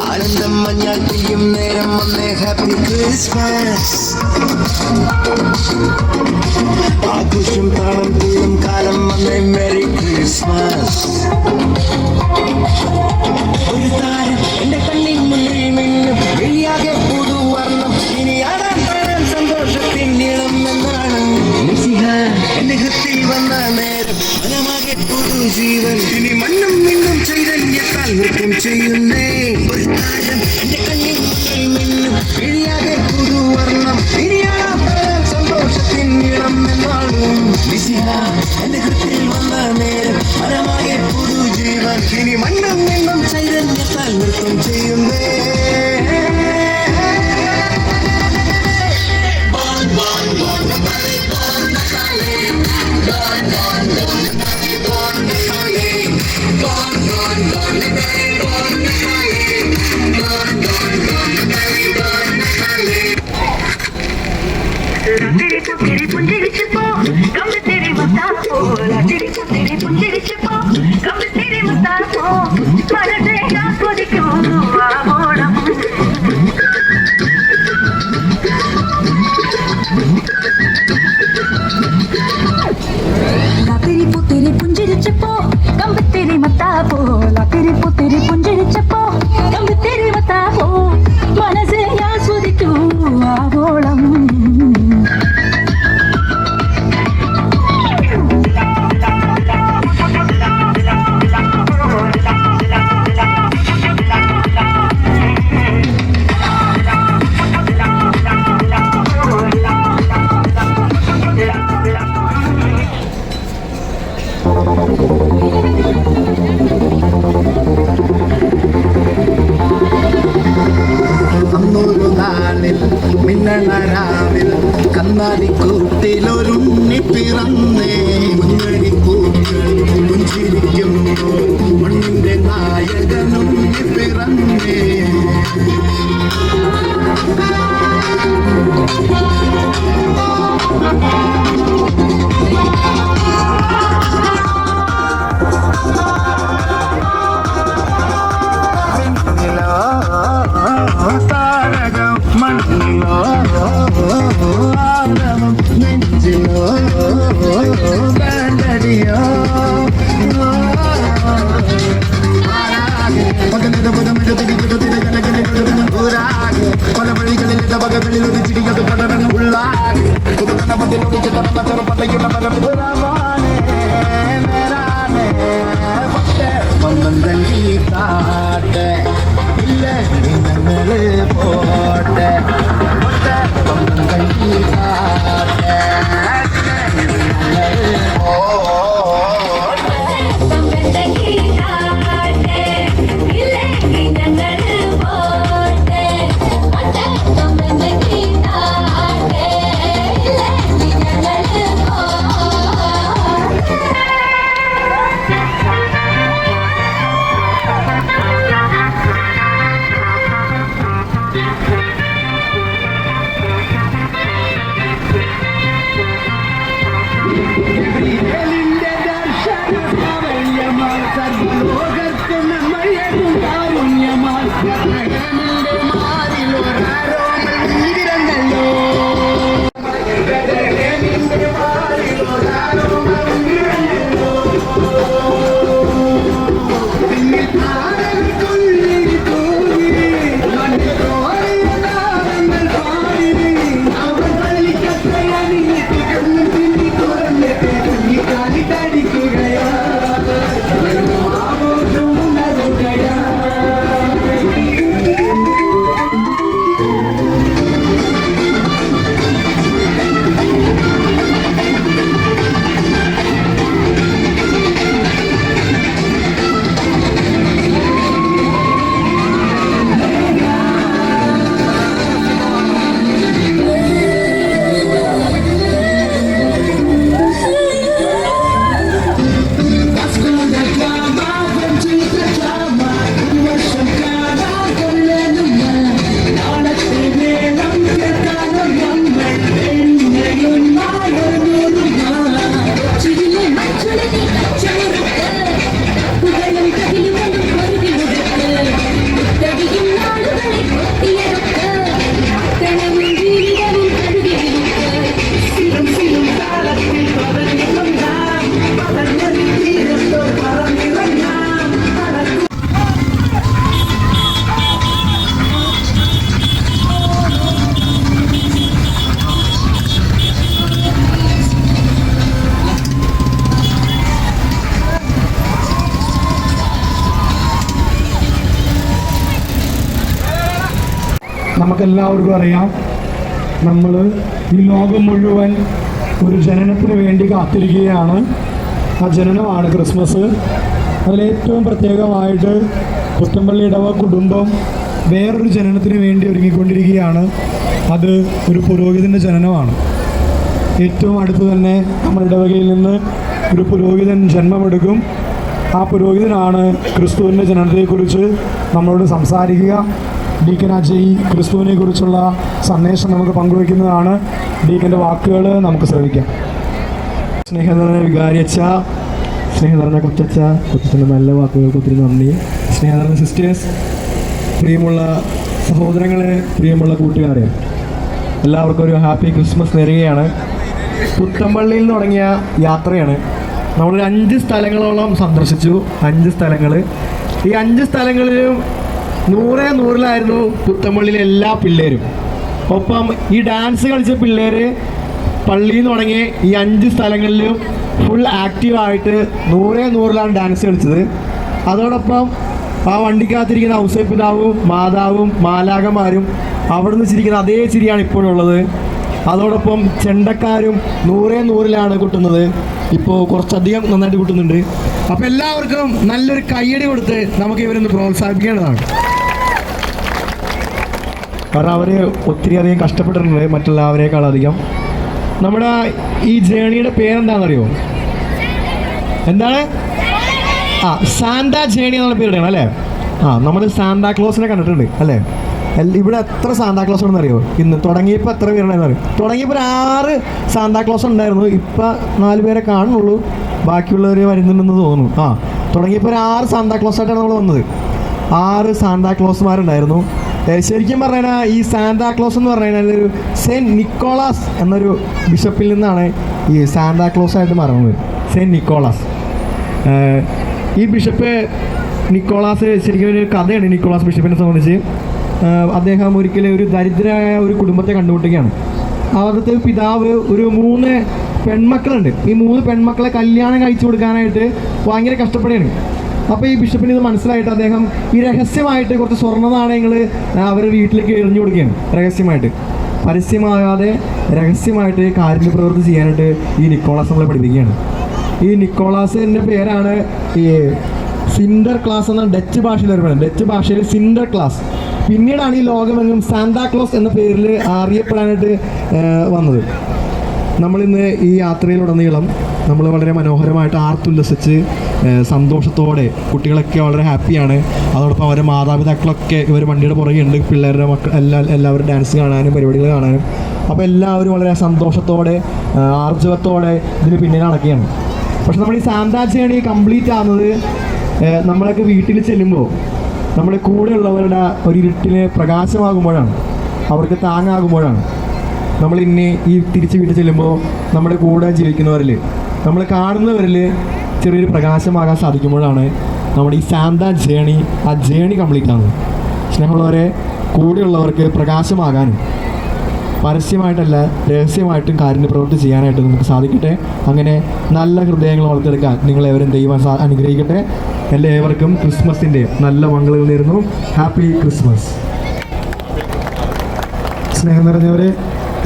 [SPEAKER 2] ആനന്ദം മഞ്ഞാൽ പെയ്യും നേരം വന്നേ ഹാപ്പി ക്രിസ്മസ്. ആഘോഷം താളം തുള്ളും കാലം വന്നേ മെറി ക്രിസ്മസ്. ഒരു താരം എന്റെ കണ്ണിൻ മുന്നിൽ മിന്നും വെള്ളിയാകെ പുതുവർണ്ണം ഇനി ആടാൻ പാടാൻ സന്തോഷത്തിൻ നീളം എന്നാണ്. എന്റെ ഹൃത്തിൽ വന്ന നേരം മനമാകെ പുതുജീവൻ ഇനി മണ്ണും മിന്നും ചൈതന്യത്താൽ നൃത്തം ചെയ്യുന്നേ. ഒരു താരം എന്റെ കണ്ണിൽ മിന്നും വെള്ളിയാകെ പുതുവർണ്ണം ഇനിയാടാൻ പാടാൻ സന്തോഷത്തിൻ നീളം എന്നാണ്. എന്റെ ഹൃത്തിൽ വന്ന നേരം മനമാകെ പുതുജീവൻ ഇനി മണ്ണും മിന്നും ചൈതന്യത്താൽ നൃത്തം ചെയ്യുന്നേ.
[SPEAKER 5] പുഞ്ചിരിച്ചപ്പോ കമ്പത്തേരി മുത്താപ്പോ, പുഞ്ചിരിച്ചപ്പോ കമ്പത്തേരി മുത്താപ്പോ, മനസ്സേ ആസ്വദിക്കൂ ആവോളം.
[SPEAKER 9] ലാത്തിരി പുത്തിരി പുഞ്ചിരിച്ചപ്പോ കമ്പിത്തിരി മത്താപ്പോ, ലാത്തിരി പുത്തിരി പുഞ്ചിരിച്ചപ്പോ കമ്പിത്തിരി മത്താപ്പോ, മനസ്സെ ആസ്വദിക്കൂ ആവോളം.
[SPEAKER 2] അന്നൊരു നാളിൽ മിന്നണരാവിൽ കന്നാലിക്കൂട്ടിലൊരുണ്ണി പിറന്നേ, മുന്നണിപ്പൂക്കൾ പുഞ്ചിരിക്കുമ്പോൾ മണ്ണിന്റെ നായകനുണ്ണി പിറന്നേ. താരകം മണ്ണിലോ ആരവം നെഞ്ചിലോ ബാൻഡടിയോ പല വഴികളിൽ പകകളിൽ ഒരു ചിരിയത് പടർന്ന് ഉള്ളാകെ പുതുക്കണ മതിലൊടിച്ച് തുറന്ന പട്ടയുള്ള പല പുറമാനേ നേരാനേ പക്ഷേ ഒന്നും തല്ലി താട്ടെ ഇല്ല നിങ്ങള് പോട്ടെ ഒന്നും തല്ലി താട്ടെ നിങ്ങള്
[SPEAKER 4] നമുക്കെല്ലാവർക്കും അറിയാം, നമ്മൾ ഈ ലോകം മുഴുവൻ ഒരു ജനനത്തിന് വേണ്ടി കാത്തിരിക്കുകയാണ്. ആ ജനനമാണ് ക്രിസ്മസ്. അതിലേറ്റവും പ്രത്യേകമായിട്ട് പുത്തമ്പള്ളി ഇടവ കുടുംബം വേറൊരു ജനനത്തിന് വേണ്ടി ഒരുങ്ങിക്കൊണ്ടിരിക്കുകയാണ്. അത് ഒരു പുരോഹിതൻ്റെ ജനനമാണ്. ഏറ്റവും അടുത്ത് തന്നെ നമ്മുടെ ഇടവകയിൽ നിന്ന് ഒരു പുരോഹിതൻ ജന്മമെടുക്കും. ആ പുരോഹിതനാണ് ക്രിസ്തുവിൻ്റെ ജനനത്തെക്കുറിച്ച് നമ്മളോട് സംസാരിക്കുക. ഡീക്കൻ അജയ് ക്രിസ്തുവിനെ കുറിച്ചുള്ള സന്ദേശം നമുക്ക് പങ്കുവയ്ക്കുന്നതാണ്. ഡീക്കൻ്റെ വാക്കുകൾ നമുക്ക് ശ്രമിക്കാം. സ്നേഹധരനെ വികാരിച്ച, സ്നേഹധരനെ കൊച്ചച്ഛൻ്റെ നല്ല വാക്കുകൾക്ക് ഒത്തിരി നന്ദി. സ്നേഹമുള്ള സിസ്റ്റേഴ്സ്, പ്രിയമുള്ള സഹോദരങ്ങളെ, പ്രിയമുള്ള കൂട്ടുകാരെ, എല്ലാവർക്കും ഒരു ഹാപ്പി ക്രിസ്മസ് നേരുകയാണ്. പുത്തമ്പള്ളിയിൽ നിന്ന് തുടങ്ങിയ യാത്രയാണ്. നമ്മളൊരു 5 സ്ഥലങ്ങളോളം സന്ദർശിച്ചു. 5 സ്ഥലങ്ങൾ. ഈ 5 സ്ഥലങ്ങളിലും 100-100 പുത്തമ്പള്ളിയിലെ എല്ലാ പിള്ളേരും. ഒപ്പം ഈ ഡാൻസ് കളിച്ച പിള്ളേർ പള്ളിയിൽ നിന്ന് തുടങ്ങി ഈ 5 സ്ഥലങ്ങളിലും ഫുൾ ആക്റ്റീവായിട്ട് 100-100 ഡാൻസ് കളിച്ചത്. അതോടൊപ്പം ആ വണ്ടിക്കകത്തിരിക്കുന്ന ഔസേപ്പിതാവും മാതാവും മാലാകന്മാരും അവിടെ നിന്ന് ചിരിക്കുന്ന അതേ ചിരിയാണ് ഇപ്പോഴുള്ളത്. അതോടൊപ്പം ചെണ്ടക്കാരും 100-100 കൊട്ടുന്നത്. ഇപ്പോൾ കുറച്ചധികം നന്നായിട്ട് കൊട്ടുന്നുണ്ട്. അപ്പോൾ എല്ലാവർക്കും നല്ലൊരു കയ്യടി കൊടുത്ത് നമുക്ക് ഇവരൊന്ന് പ്രോത്സാഹിപ്പിക്കേണ്ടതാണ്. കാരണം അവർ ഒത്തിരി അധികം കഷ്ടപ്പെട്ടിട്ടുണ്ട് മറ്റുള്ളവരെക്കാളധികം. നമ്മുടെ ഈ ജേണിയുടെ പേരെന്താണെന്നറിയോ? എന്താണ്? സാന്താ ജേണി എന്നുള്ള പേരിടണം അല്ലേ? നമ്മൾ സാന്താക്ലോസിനെ കണ്ടിട്ടുണ്ട് അല്ലേ? ഇവിടെ എത്ര സാന്താക്ലോസ് ഉണ്ടെന്ന് അറിയോ? ഇന്ന് തുടങ്ങിയപ്പോൾ എത്ര പേരുണ്ടായിരുന്നു അറിയോ? തുടങ്ങിയപ്പോൾ 6 സാന്താക്ലോസ് ഉണ്ടായിരുന്നു. ഇപ്പം 4 പേരെ കാണുന്നുള്ളൂ. ബാക്കിയുള്ളവർ വരുന്നുണ്ടെന്ന് തോന്നുന്നു. തുടങ്ങിയപ്പോൾ 6 സാന്താക്ലോസായിട്ടാണ് നമ്മൾ വന്നത്. 6 സാന്താക്ലോസ്മാരുണ്ടായിരുന്നു. ശരിക്കും പറഞ്ഞാൽ ഈ സാന്താക്ലോസ് എന്ന് പറഞ്ഞു കഴിഞ്ഞാൽ ഒരു സെയിൻറ്റ് നിക്കോളാസ് എന്നൊരു ബിഷപ്പിൽ നിന്നാണ് ഈ സാന്താക്ലോസ് ആയിട്ട് മാറുന്നത്. Saint Nicholas. ഈ ബിഷപ്പ് നിക്കോളാസ് ശരിക്കും ഒരു കഥയാണ്. നിക്കോളാസ് ബിഷപ്പിനെ സംബന്ധിച്ച് അദ്ദേഹം ഒരിക്കലും ഒരു ദരിദ്രമായ ഒരു കുടുംബത്തെ കണ്ടുമുട്ടുകയാണ്. അവിടുത്തെ പിതാവ് ഒരു 3 പെൺമക്കളുണ്ട്. ഈ 3 പെൺമക്കളെ കല്യാണം കഴിച്ചു കൊടുക്കാനായിട്ട് ഭയങ്കര കഷ്ടപ്പെടുകയാണ്. അപ്പോൾ ഈ ബിഷപ്പിന് ഇത് മനസ്സിലായിട്ട് അദ്ദേഹം ഈ രഹസ്യമായിട്ട് കുറച്ച് സ്വർണ്ണ നാണയങ്ങൾ അവരുടെ വീട്ടിലേക്ക് എറിഞ്ഞു കൊടുക്കുകയാണ്. രഹസ്യമായിട്ട്, പരസ്യമാകാതെ രഹസ്യമായിട്ട് കാരുണ്യ പ്രവൃത്തി ചെയ്യാനായിട്ട് ഈ നിക്കോളാസ് നമ്മളെ പഠിപ്പിക്കുകയാണ്. ഈ നിക്കോളാസിൻ്റെ പേരാണ് ഈ സിൻഡർ ക്ലാസ് എന്ന ഡച്ച് ഭാഷയിൽ പറയുന്നത്. ഡച്ച് ഭാഷയിൽ സിൻഡർ ക്ലാസ്. പിന്നീടാണ് ഈ ലോകമെങ്ങും സാന്താക്ലോസ് എന്ന പേരിൽ അറിയപ്പെടാനായിട്ട് വന്നത്. നമ്മളിന്ന് ഈ യാത്രയിലുടനീളം നമ്മൾ വളരെ മനോഹരമായിട്ട് ആർത്തുല്ലസിച്ച് സന്തോഷത്തോടെ, കുട്ടികളൊക്കെ വളരെ ഹാപ്പിയാണ്. അതോടൊപ്പം അവരുടെ മാതാപിതാക്കളൊക്കെ ഇവർ വണ്ടിയുടെ പുറകെ ഉണ്ട്. പിള്ളേരുടെ മക്കൾ എല്ലാവരും ഡാൻസ് കാണാനും പരിപാടികൾ കാണാനും. അപ്പോൾ എല്ലാവരും വളരെ സന്തോഷത്തോടെ ആർജവത്തോടെ ഇതിന് പിന്നിൽ നടക്കുകയാണ്. പക്ഷെ നമ്മൾ ഈ സാന്താ ജേണി കംപ്ലീറ്റ് ആകുന്നത് നമ്മളൊക്കെ വീട്ടിൽ ചെല്ലുമ്പോൾ നമ്മുടെ കൂടെയുള്ളവരുടെ ഒരു ഇരുട്ടിന് പ്രകാശമാകുമ്പോഴാണ്, അവർക്ക് താങ്ങാകുമ്പോഴാണ്. നമ്മൾ ഈ തിരിച്ച് വീട്ടിൽ ചെല്ലുമ്പോൾ നമ്മുടെ കൂടെ ജീവിക്കുന്നവരിൽ, നമ്മൾ കാണുന്നവരിൽ ചെറിയൊരു പ്രകാശമാകാൻ സാധിക്കുമ്പോഴാണ് നമ്മുടെ ഈ സാന്താ ജേണി, ആ ജേണി കംപ്ലീറ്റ് ആകുന്നത്. സ്നേഹമുള്ളവരെ, കൂടെയുള്ളവർക്ക് പ്രകാശമാകാനും പരസ്യമായിട്ടല്ല രഹസ്യമായിട്ടും കാരുണ്യ പ്രവൃത്തി ചെയ്യാനായിട്ട് നമുക്ക് സാധിക്കട്ടെ. അങ്ങനെ നല്ല ഹൃദയങ്ങൾ വളർത്തിയെടുക്കാൻ നിങ്ങളേവരും ദൈവം അനുഗ്രഹിക്കട്ടെ. എല്ലാവർക്കും ക്രിസ്മസിൻ്റെ നല്ല മംഗളങ്ങൾ നേരുന്നു. Happy Christmas.
[SPEAKER 10] സ്നേഹം നിറഞ്ഞവരെ,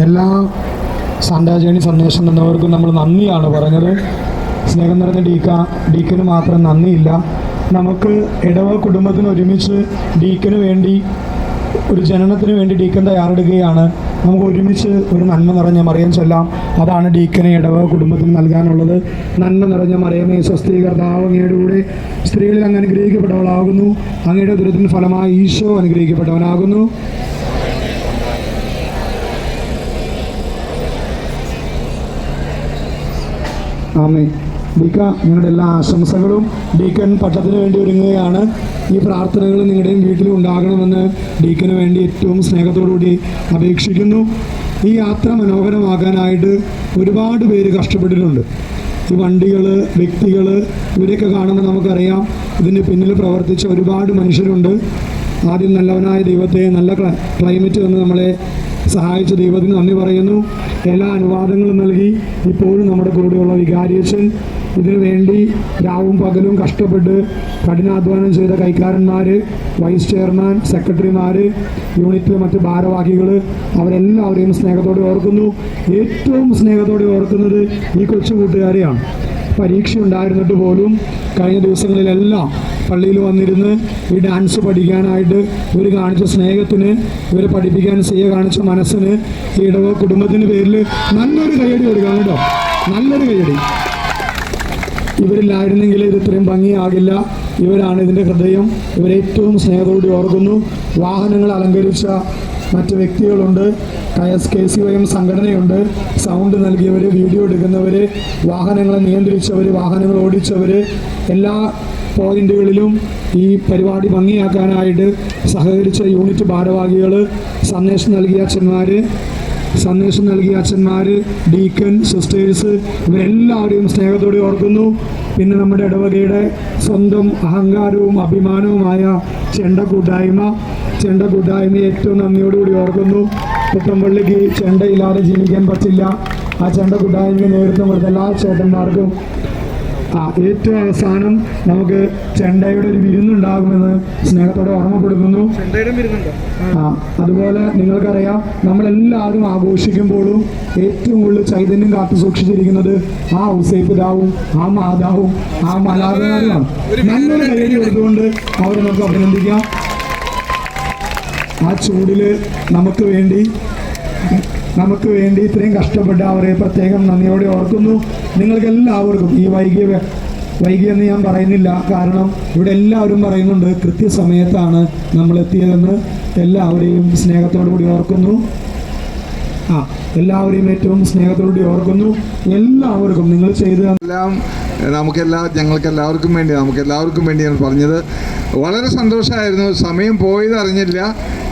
[SPEAKER 10] എല്ലാ സാന്താ ജേണി സന്ദേശം തന്നവർക്കും നമ്മൾ നന്ദിയാണ് പറഞ്ഞത്. സ്നേഹം നിറഞ്ഞ ഡീക്കന് മാത്രം നന്ദിയില്ല, നമുക്ക് ഇടവ കുടുംബത്തിന് ഒരുമിച്ച് ഡീക്കന് വേണ്ടി, ഒരു ജനനത്തിന് വേണ്ടി ഡീക്കൻ തയ്യാറെടുക്കുകയാണ്. നമുക്ക് ഒരുമിച്ച് ഒരു നന്മ നിറഞ്ഞ മറിയം ചൊല്ലാം. അതാണ് ഡീക്കനെ ഇടവ കുടുംബത്തിന് നൽകാനുള്ളത്. നന്മ നിറഞ്ഞ മറിയമേ സ്വസ്തി, കർത്താവ് അങ്ങയുടെ കൂടെ സ്ത്രീകളിൽ അങ്ങ് അനുഗ്രഹിക്കപ്പെട്ടവളാകുന്നു. അങ്ങയുടെ ദുരിതത്തിന് ഫലമായി ഈശോ അനുഗ്രഹിക്കപ്പെട്ടവനാകുന്നു. ആമേൻ. ഡീക്ക, നിങ്ങളുടെ എല്ലാ ആശംസകളും. ഡീക്കൻ പട്ടത്തിന് വേണ്ടി ഒരുങ്ങുകയാണ്. ഈ പ്രാർത്ഥനകൾ നിങ്ങളുടെയും വീട്ടിലും ഉണ്ടാകണമെന്ന് ഡീക്കന് വേണ്ടി ഏറ്റവും സ്നേഹത്തോടുകൂടി അപേക്ഷിക്കുന്നു. ഈ യാത്ര മനോഹരമാക്കാനായിട്ട് ഒരുപാട് പേര് കഷ്ടപ്പെട്ടിട്ടുണ്ട്. ഈ വണ്ടികൾ, വ്യക്തികൾ, ഇവരെയൊക്കെ കാണുമ്പോൾ നമുക്കറിയാം ഇതിന് പിന്നിൽ പ്രവർത്തിച്ച ഒരുപാട് മനുഷ്യരുണ്ട്. ആദ്യം നല്ലവനായ ദൈവത്തെ, നല്ല ക്ലൈമറ്റ് തന്ന് നമ്മളെ സഹായിച്ച ദൈവത്തിന് നന്ദി പറയുന്നു. എല്ലാ അനുവാദങ്ങളും നൽകി ഇപ്പോഴും നമ്മുടെ കൂടെയുള്ള വികാരിയച്ഛൻ, ഇതിനു വേണ്ടി രാവും പകലും കഷ്ടപ്പെട്ട് കഠിനാധ്വാനം ചെയ്ത കൈക്കാരന്മാർ, വൈസ് ചെയർമാൻ, സെക്രട്ടറിമാർ, യൂണിറ്റിലെ മറ്റ് ഭാരവാഹികൾ, അവരെല്ലാവരെയും സ്നേഹത്തോടെ ഓർക്കുന്നു. ഏറ്റവും സ്നേഹത്തോടെ ഓർക്കുന്നത് ഈ കൊച്ചു കൂട്ടുകാരെയാണ്. പരീക്ഷ ഉണ്ടായിരുന്നിട്ട് പോലും കഴിഞ്ഞ ദിവസങ്ങളിലെല്ലാം പള്ളിയിൽ വന്നിരുന്ന് ഈ ഡാൻസ് പഠിക്കാനായിട്ട് ഇവർ കാണിച്ച സ്നേഹത്തിന്, ഇവരെ പഠിപ്പിക്കാൻ കാണിച്ച മനസ്സിന് ഈ ഇടവ കുടുംബത്തിൻ്റെ പേരിൽ നല്ലൊരു കയ്യടി കൊടുക്കാം കേട്ടോ. നല്ലൊരു കയ്യടി. ഇവരില്ലായിരുന്നെങ്കിൽ ഇത് ഇത്രയും ഭംഗിയാകില്ല. ഇവരാണ് ഇതിൻ്റെ ഹൃദയം. ഇവരേറ്റവും സ്നേഹത്തോടെ ഓർക്കുന്നു. വാഹനങ്ങൾ അലങ്കരിച്ച മറ്റ് വ്യക്തികളുണ്ട്. KCYM സംഘടനയുണ്ട്. സൗണ്ട് നൽകിയവർ, വീഡിയോ എടുക്കുന്നവർ, വാഹനങ്ങളെ നിയന്ത്രിച്ചവർ, വാഹനങ്ങൾ ഓടിച്ചവർ, എല്ലാ പോയിന്റുകളിലും ഈ പരിപാടി ഭംഗിയാക്കാനായിട്ട് സഹകരിച്ച യൂണിറ്റ് ഭാരവാഹികൾ, സന്ദേശം നൽകിയ അച്ഛന്മാർ, ഡീക്കൻ, സിസ്റ്റേഴ്സ്, ഇവരെല്ലാവരെയും സ്നേഹത്തോടെ ഓർക്കുന്നു. പിന്നെ നമ്മുടെ ഇടവകയുടെ സ്വന്തം അഹങ്കാരവും അഭിമാനവുമായ ചെണ്ട കൂട്ടായ്മയെ ഏറ്റവും നന്ദിയോടുകൂടി ഓർക്കുന്നു. പുത്തമ്പള്ളിക്ക് ചെണ്ടയില്ലാതെ ജീവിക്കാൻ പറ്റില്ല. ആ ചെണ്ട കൂട്ടായ്മയ്ക്ക് നേതൃത്വം കൊടുത്ത എല്ലാ ചേട്ടന്മാർക്കും ഏറ്റവും അവസാനം നമുക്ക് ചെണ്ടയുടെ ഒരു വിരുന്നുണ്ടാകുമെന്ന് സ്നേഹത്തോടെ ഓർമ്മപ്പെടുത്തുന്നു. അതുപോലെ നിങ്ങൾക്കറിയാം, നമ്മളെല്ലാവരും ആഘോഷിക്കുമ്പോഴും ഏറ്റവും കൂടുതൽ ചൈതന്യം കാത്തു സൂക്ഷിച്ചിരിക്കുന്നത് ആ ഔസേപ്പ് പിതാവും ആ മാതാവും ആ മലാകാരുമാണ്. നല്ലൊരു കൈയ്യടി കൊടുത്തുകൊണ്ട് അവരെ നമുക്ക് അഭിനന്ദിക്കാം. ആ ചൂടിൽ നമുക്ക് വേണ്ടി ഇത്രയും കഷ്ടപ്പെട്ട അവരെ പ്രത്യേകം നന്ദിയോടെ ഓർക്കുന്നു. നിങ്ങൾക്ക് എല്ലാവർക്കും ഈ വൈകിയെന്ന് ഞാൻ പറയുന്നില്ല, കാരണം ഇവിടെ എല്ലാവരും പറയുന്നുണ്ട് കൃത്യസമയത്താണ് നമ്മൾ എത്തിയതെന്ന്. എല്ലാവരെയും സ്നേഹത്തോടു കൂടി ഓർക്കുന്നു. എല്ലാവരെയും ഏറ്റവും സ്നേഹത്തോടുകൂടി ഓർക്കുന്നു. എല്ലാവർക്കും നിങ്ങൾ ചെയ്ത
[SPEAKER 1] ഞങ്ങൾക്ക് എല്ലാവർക്കും വേണ്ടി ഞാൻ പറഞ്ഞത്. വളരെ സന്തോഷമായിരുന്നു. സമയം പോയത് അറിഞ്ഞില്ല.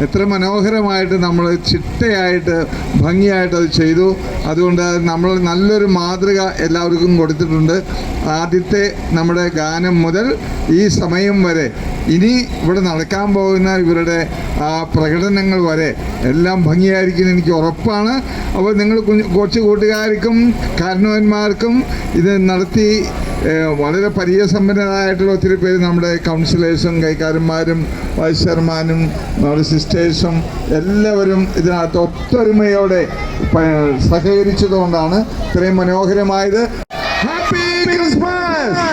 [SPEAKER 1] എത്ര മനോഹരമായിട്ട് നമ്മൾ ചിട്ടയായിട്ട് ഭംഗിയായിട്ട് അത് ചെയ്തു. അതുകൊണ്ട് നമ്മൾ നല്ലൊരു മാതൃക എല്ലാവർക്കും കൊടുത്തിട്ടുണ്ട്. ആദ്യത്തെ നമ്മുടെ ഗാനം മുതൽ ഈ സമയം വരെ, ഇനി ഇവിടെ നടക്കാൻ പോകുന്ന ഇവരുടെ പ്രകടനങ്ങൾ വരെ എല്ലാം ഭംഗിയായിരിക്കും എനിക്ക് ഉറപ്പാണ്. അപ്പോൾ നിങ്ങൾ കൊച്ചു കൂട്ടുകാർക്കും കാരണവന്മാർക്കും ഇത് നടത്തി വളരെ പരിചയസമ്പന്നരായിട്ടുള്ള ഒത്തിരി പേര് നമ്മുടെ കൗൺസിലേഴ്സും കൈക്കാരന്മാരും വൈസ് ചെയർമാനും നമ്മുടെ സിസ്റ്റേഴ്സും എല്ലാവരും ഇതിനകത്ത് ഒത്തൊരുമയോടെ സഹകരിച്ചതുകൊണ്ടാണ് ഇത്രയും മനോഹരമായത്. Happy Christmas!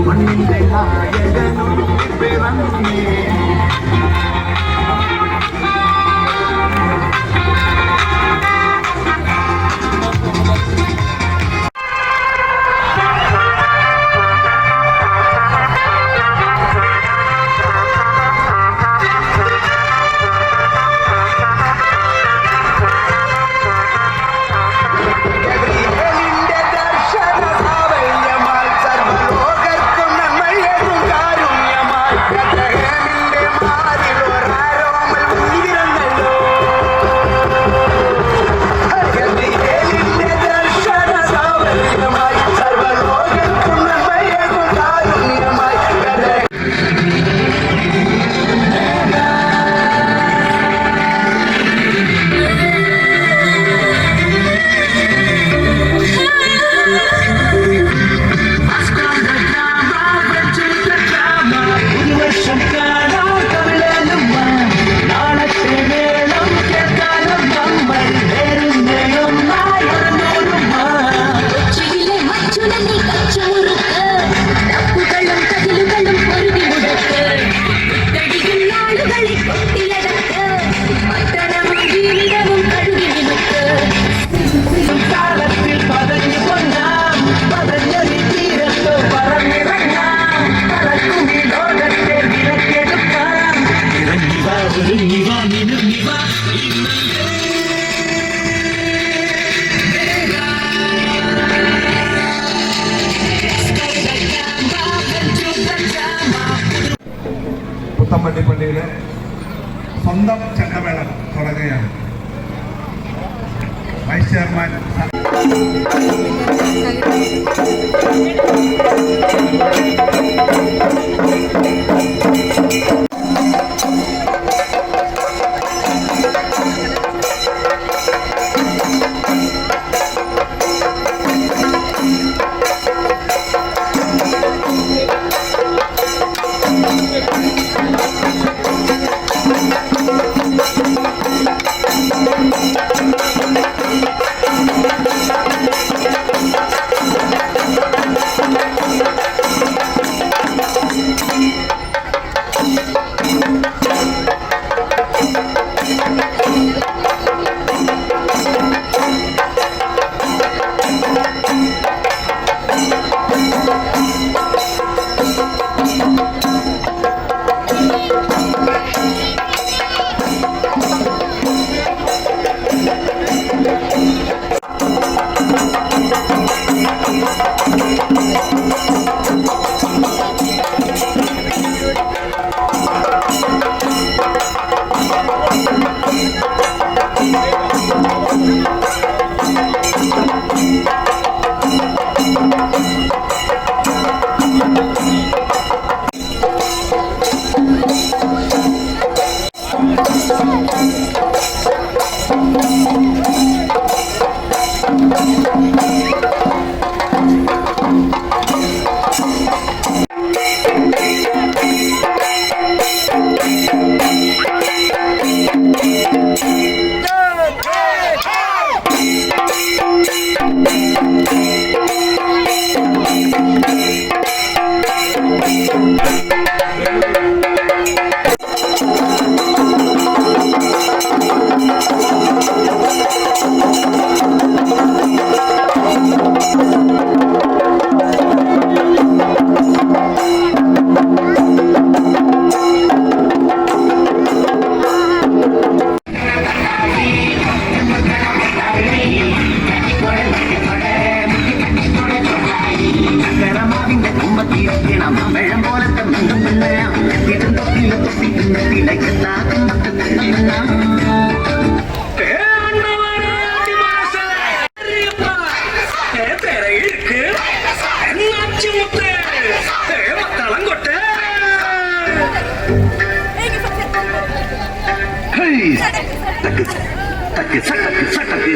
[SPEAKER 2] മണ്ണിന്റെ നായകനും പിറന്നേ. ും
[SPEAKER 3] പറയുകയാണ്. Vice chairman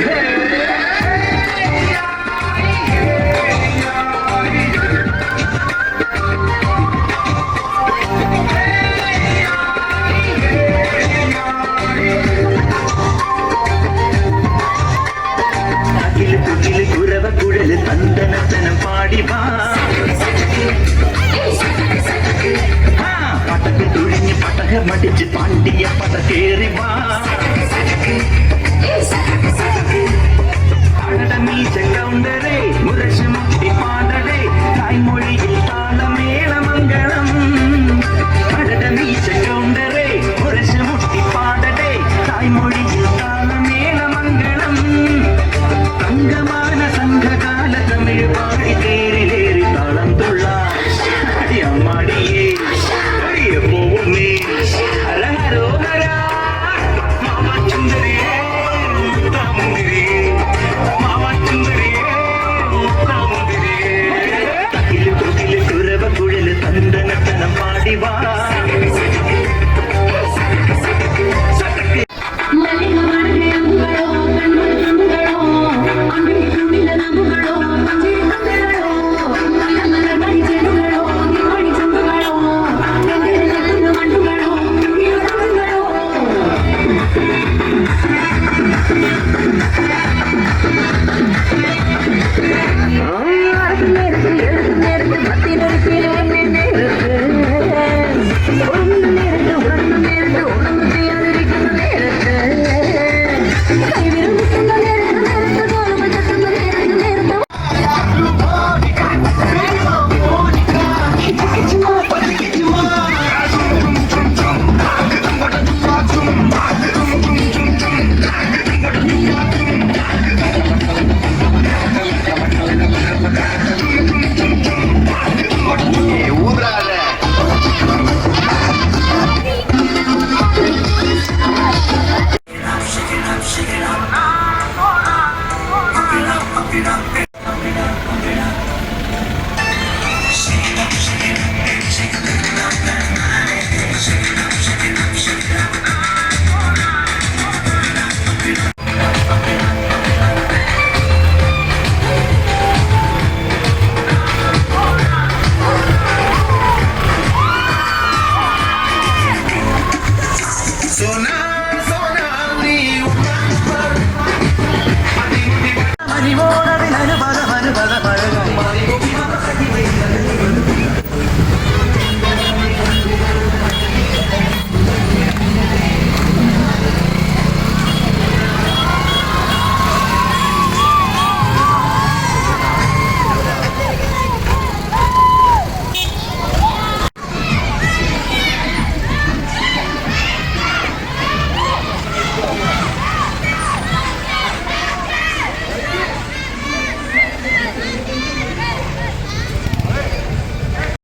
[SPEAKER 2] Hey!